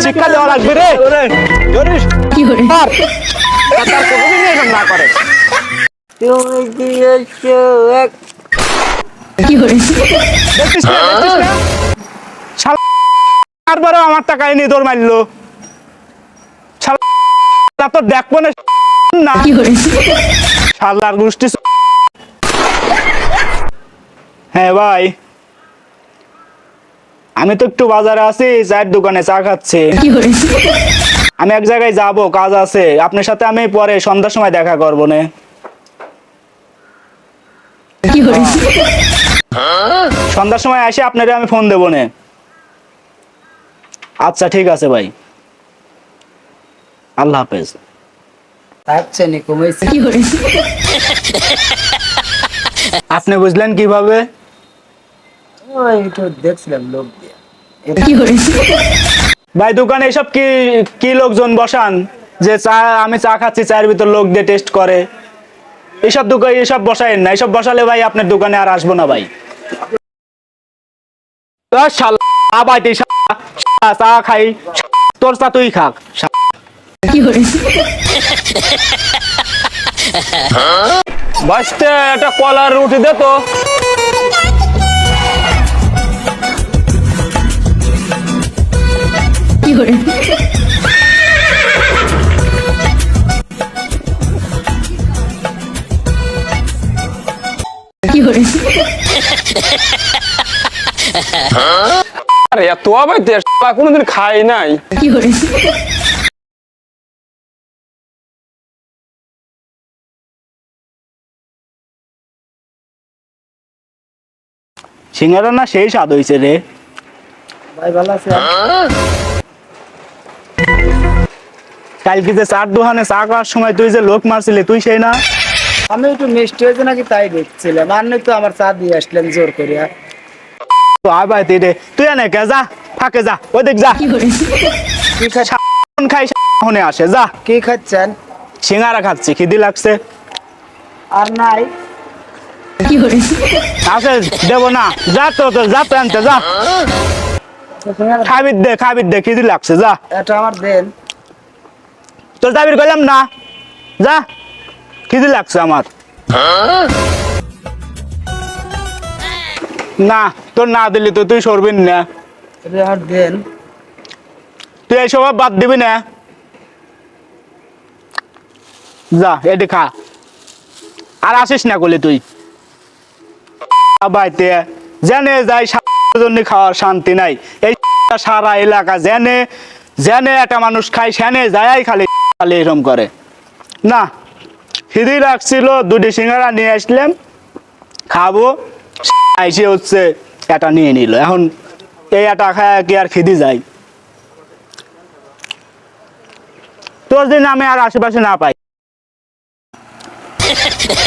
শিক্ষা দেওয়া লাগবে রে কি করে না করে তুমি দিয়েছো এক কি করে তারপরেও আমার টাকা এনে দৌড় মারলো তো দেখবো না কি করে শালার গোষ্ঠী। হ্যাঁ ভাই, আমি তো একটু বাজারে আছি, চায়ের দোকানে চা খাচ্ছি। কি করে আমি এক জায়গায় যাব, কাজ আছে। আপনার সাথে আমি পরে সন্ধ্যার সময় দেখা করবো না। কি করে সন্ধ্যার সময় এসে আপনারে আমি ফোন দেবো না। আচ্ছা ঠিক আছে ভাই, আল্লাহ হাফেজ। আচ্ছা নি কমাইছে কি করে আপনি বুঝলেন কিভাবে? ওই তো দেখছিলাম লোক দিয়ে কি করে ভাই দোকানে এসব কি কি লোকজন বসান যে চা, আমি চা খাচ্ছি, চায়ের ভিতর লোক দিয়ে টেস্ট করে? এইসব দোকানে এসব বসায়েন না। এসব বসালে ভাই আপনার দোকানে আর আসবো না ভাই। চা খাই, তোর চা তুই খাক। কি করে বাসতে একটা কলার রুটি দে তো। কি করে কি করে আরে এত আবার দেশ কোনোদিন খাই নাই। কি করে সিঙ্গারা না সেই স্বাদ হয়েছে রে ভাই ভালো আছে কালকে যে চার দোকানে চা খাওয়ার সময় তুই যে লোক মারছিলি, তুই সেই না? আমি একটু মিষ্টি হয়েছে নাকি তাই দেখছিলাম, আর নয় তো আমার চা দিয়ে আসলেন জোর করিয়া। তো আয় ভাই তুই রে, তুই এনে কে যা, ফাঁকে যা, ওই দেখ যা। কি করে কি খাই হনে আসে যা। কি খাচ্ছেন? সিঙ্গারা খাচ্ছি, খিদি লাগছে। আর নাই কি করে আছে দেবো না, যা তো যা তো আনতে যা। খাবির দে খিদি লাগছে যা। এটা আমার দেন। তোর দাবির কইলাম না, যা, খিদি লাগছে আমার। না তোর না দিলি তো তুই সরবি না, এটা আমার দেন। তুই এই সব বাদ দিবি না। যা এটি খা, আর আসিস না করলে তুই বাইতে জেনে যাই জন্য খাওয়ার শান্তি নাই। এই সারা এলাকা জেনে জেনে একটা মানুষ খায়, সেনে যায় খালি খালি এরকম করে না। খিদি লাগছিল, দুটি সিঙ্গারা নিয়ে আসলাম, খাবো, এসে হচ্ছে এটা নিয়ে নিল। এখন এই এটা খায় কি আর খিদি যায়? তোর দিন আমি আর আশেপাশে না পাই।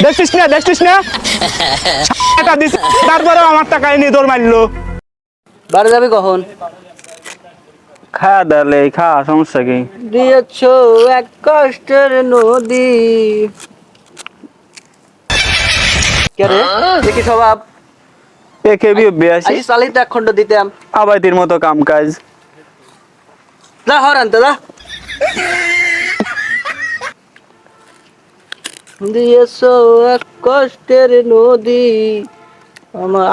দেখছিস না তারপরেও আমার টাকা এনে দৌড় মারলো। বাড়ি যাবি কখন? খা দালে খা, সমস্যা কি? দিয়েছো এক কষ্টের নদী। কে রে দেখি স্বভাব আজ চালিত এক খন্ড দিতাম আবাইতির মতো কাম কাজ। যা হর আনতে যা। দিয়েছো এক কষ্টের নদী।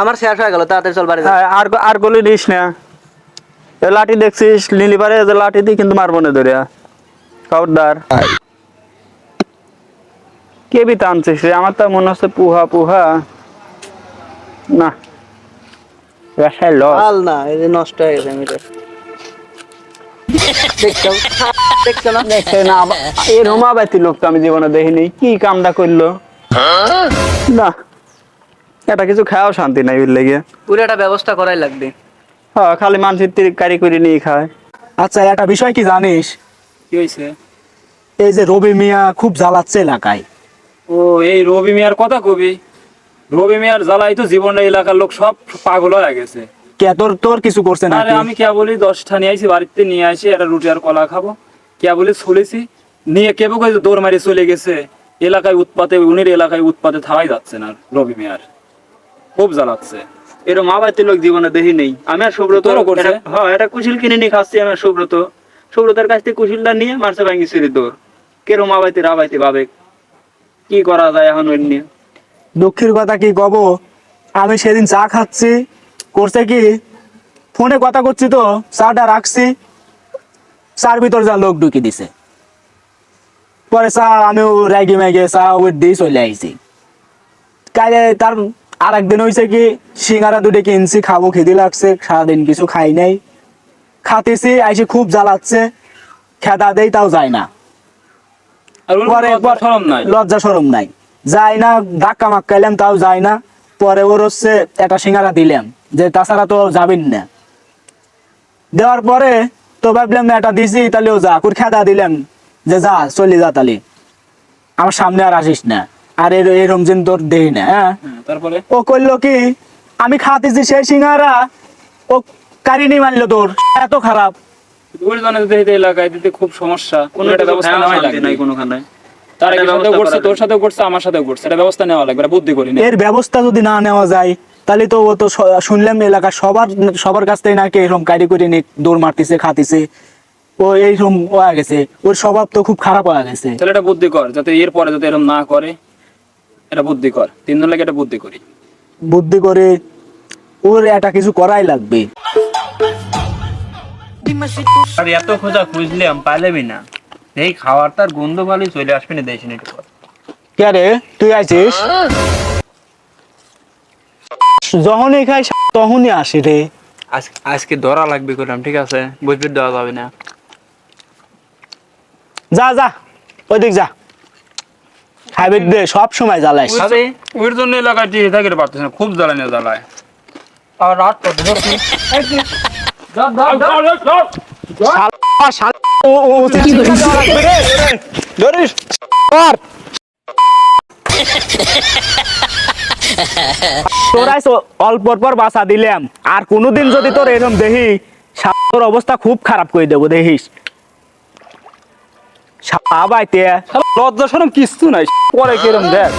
আমার শেষ হয়ে গেল, তাড়াতাড়ি চল বাড়ি যা। আর গলি দিস না। লাঠি দেখছিস লিলি পারে, লাঠি দিয়ে কিন্তু মারবো না ধরে। খবরদার। কে বি টানছিস রে? আমার তো মনে হচ্ছে পুহা পুহা না, ব্যবসায় লস। হাল না, এই যে নষ্ট হয়ে গেছে মিটার। দেখছো না? দেখে না এই রোমাবাইতি লোক তো আমি জীবনে দেখিনি। কি কামটা করলো না, এটা কিছু খাওয়াও শান্তি নাই বুঝলে গিয়ে। পুরো একটা ব্যবস্থা করাই লাগবে। হ্যাঁ, খালি মানুষের কারি করে নিয়ে খায়। আচ্ছা একটা বিষয় কি জানিস? কি হয়েছে? এই যে রবি মিয়া খুব জ্বালাচ্ছে এলাকায়। ও এই রবি মিয়ার কথা কবি? রবি মিয়ার জ্বালাই তো জীবনে এলাকার লোক সব পাগল হয়ে গেছে। কে তোর তোর কিছু করছে না? আরে আমি কে বলি 10টা নিয়ে আইছি, বাড়িতে নিয়ে আসি একটা রুটি আর কলা খাবো, কে বলি চলেছি নিয়ে কেবো কইছে দৌড় মারি চলে গেছে। এলাকায় উৎপাতে, উনির এলাকায় উৎপাতে থাকাই যাচ্ছে না। রবি মিয়ার খুব জ্বালাচ্ছে। এরকম আবাইতে লোক জীবনে দেখি নেই। আমি আর সুব্রত তোরও করছে? হ্যাঁ এটা কুশিল কিনে নিয়ে খাচ্ছি আমি আর সুব্রতর কাছ থেকে কুশিলটা নিয়ে মারছে ভাঙ্গি ছেড়ে দৌড়। কেরম আবাইতে ভাবে কি করা যায় এখন ওই নিয়ে। দুঃখের কথা কি কব, আমি সেদিন চা খাচ্ছি, করছে কি ফোনে কথা করছি তো চাটা রাখছি, চার ভিতর যা লোক ঢুকি দিছে। পরে চা আমিও রেগে মেগে চা ওই দিয়ে চলে আইছি। কালে তার আর একদিন হয়েছে কি সিঙ্গারা দুটো কিনছি, খাবো, খিদে লাগছে, সারাদিন কিছু খাই নাই, খাতেছি আইসি খুব জ্বালাচ্ছে, খেদা দেই তাও যায় না। আর ওর পরে লজ্জা শরম নাই। লজ্জা সরম নাই, যায় না, ধাক্কা মাক্কাইলাম তাও যায় না। পরে ওর হচ্ছে একটা সিঙ্গারা দিলাম যে তাছাড়া তো যাবেন না। দেওয়ার পরে তো ভাবলাম এটা দিছি তাহলে ও যা, ওর খেদা দিলাম যে যা চলে যা, তাহলে আমার সামনে আর আসিস না, আর এরম দিন তোর দেই না। হ্যাঁ, তারপরে ও করলো কি আমি খাতেছি সেই সিঙ্গারা, ও কারিনি মারলো, তোর এত খারাপ। ওর জন্য দিতে এলাকায় দিতে খুব সমস্যা, কোনো একটা ব্যবস্থা ফ্যান নেওয়া শান্তি লাগবে। নাই কোনোখানে। তার একটা সাথেও ব্যবস্থা করছে, করা তোর যায়। সাথেও করছে, আমার সাথেও করছে, এটা ব্যবস্থা নেওয়া লাগবে, এটা বুদ্ধি করি না। এর ব্যবস্থা যদি না নেওয়া যায় তাহলে তো ও তো শুনলাম এলাকার সবার কাছ থেকে নাকি এরকম কারি করে নিয়ে দৌড় মারতেছে, খাতিছে, ও এইরকম হয়ে গেছে, ওর স্বভাব তো খুব খারাপ হয়ে গেছে। তাহলে এটা বুদ্ধি কর, যাতে এর পরে যাতে এরকম না করে, এটা বুদ্ধি কর। 3 দিন লাগে এটা বুদ্ধি করি। বুদ্ধি করে ওর একটা কিছু করাই লাগবে। আর এত খোঁজা খুঁজলাম পাইলামই না, এই খাওয়ার তার গন্ধ ভালোই চলে আসবে না দেখিনি একটু পর। কে রে তুই আইছিস? যখনই খাই তখনই আসি রে। আজকে ধরা লাগবে করলাম, ঠিক আছে, বুঝবি দেওয়া যাবে না। যা যা ওইদিক যা, খাইবে দে, সব সময় জ্বালাইস। খাবে ওর জন্য এলাকায় টিকে থাকতে পারতেছে না, খুব জ্বালানি জ্বালায়। আর রাত কত ধরছি শালা, শালা, ও উচিত কি শিক্ষা বলিস? দেওয়া লাগবে রে। ধরিস কর। তোরাই অল্পর পর বাসা দিলাম, আর কোনোদিন যদি তোর এরকম দেখি তোর অবস্থা খুব খারাপ করে দেবো, দেখিস। লজ্জা শরম কিচ্ছু নাই, পরে কিরম দেখ।